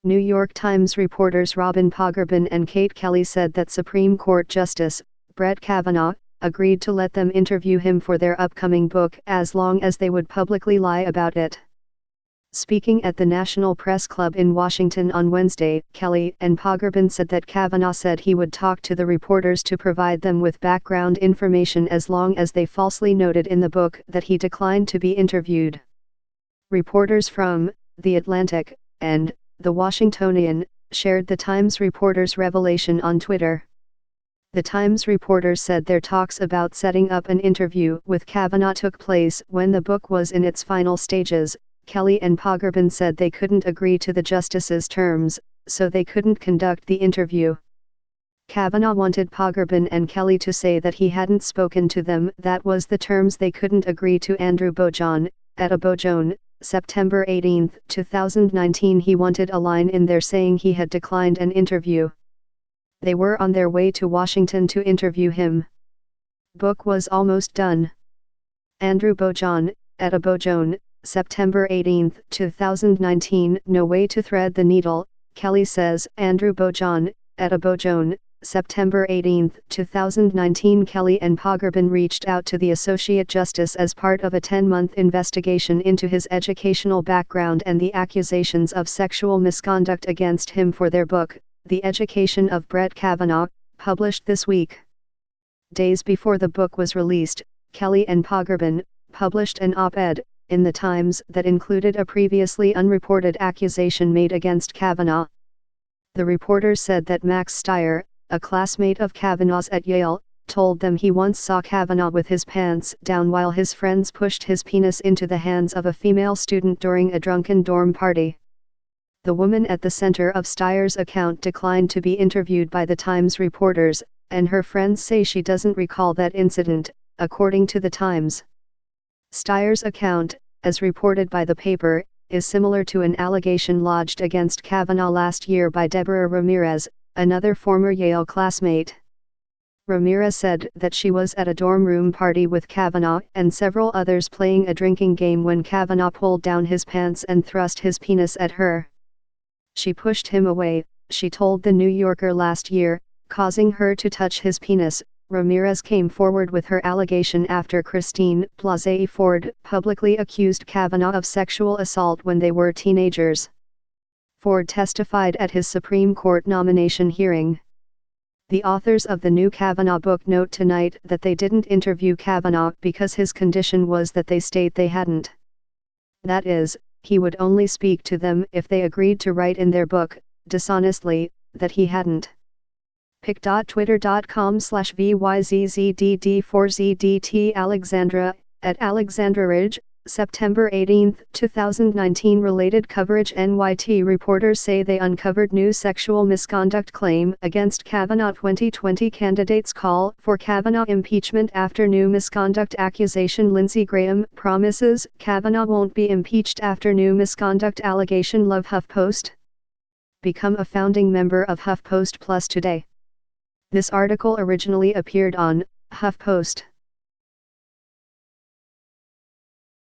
New York Times reporters Robin Pogrebin and Kate Kelly said that Supreme Court Justice Brett Kavanaugh agreed to let them interview him for their upcoming book as long as they would publicly lie about it. Speaking at the National Press Club in Washington on Wednesday, Kelly and Pogrebin said that Kavanaugh said he would talk to the reporters to provide them with background information as long as they falsely noted in the book that he declined to be interviewed. Reporters from The Atlantic and The Washingtonian shared the Times reporters' revelation on Twitter. The Times reporters said their talks about setting up an interview with Kavanaugh took place when the book was in its final stages. Kelly and Pogrebin said they couldn't agree to the justices' terms, so they couldn't conduct the interview. Kavanaugh wanted Pogrebin and Kelly to say that he hadn't spoken to them. That was the terms they couldn't agree to. Andrew Bojan, at a Bojan, September 18, 2019. He wanted a line in there saying he had declined an interview. They were on their way to Washington to interview him. Book was almost done. Andrew Bojan, at a Bojan, September 18, 2019. No way to thread the needle, Kelly says. Andrew Bojan, at a Bojan, September 18, 2019. Kelly and Pogrebin reached out to the Associate Justice as part of a 10-month investigation into his educational background and the accusations of sexual misconduct against him for their book, The Education of Brett Kavanaugh, published this week. Days before the book was released, Kelly and Pogrebin published an op-ed in the Times that included a previously unreported accusation made against Kavanaugh. The reporters said that Max Stier, a classmate of Kavanaugh's at Yale, told them he once saw Kavanaugh with his pants down while his friends pushed his penis into the hands of a female student during a drunken dorm party. The woman at the center of Stier's account declined to be interviewed by the Times reporters, and her friends say she doesn't recall that incident, according to the Times. Stier's account, as reported by the paper, is similar to an allegation lodged against Kavanaugh last year by Deborah Ramirez, another former Yale classmate. Ramirez said that she was at a dorm room party with Kavanaugh and several others playing a drinking game when Kavanaugh pulled down his pants and thrust his penis at her. She pushed him away, she told The New Yorker last year, causing her to touch his penis. Ramirez came forward with her allegation after Christine Blasey Ford publicly accused Kavanaugh of sexual assault when they were teenagers. Ford testified at his Supreme Court nomination hearing. The authors of the new Kavanaugh book note tonight that they didn't interview Kavanaugh because his condition was that they state they hadn't. That is, he would only speak to them if they agreed to write in their book, dishonestly, that he hadn't. pic.twitter.com/VYZZDD4ZDT Alexandra, at Alexandra Ridge, September 18, 2019. Related coverage. NYT reporters say they uncovered new sexual misconduct claim against Kavanaugh. 2020 candidates call for Kavanaugh impeachment after new misconduct accusation. Lindsey Graham promises Kavanaugh won't be impeached after new misconduct allegation. Love HuffPost. Become a founding member of HuffPost Plus today. This article originally appeared on HuffPost.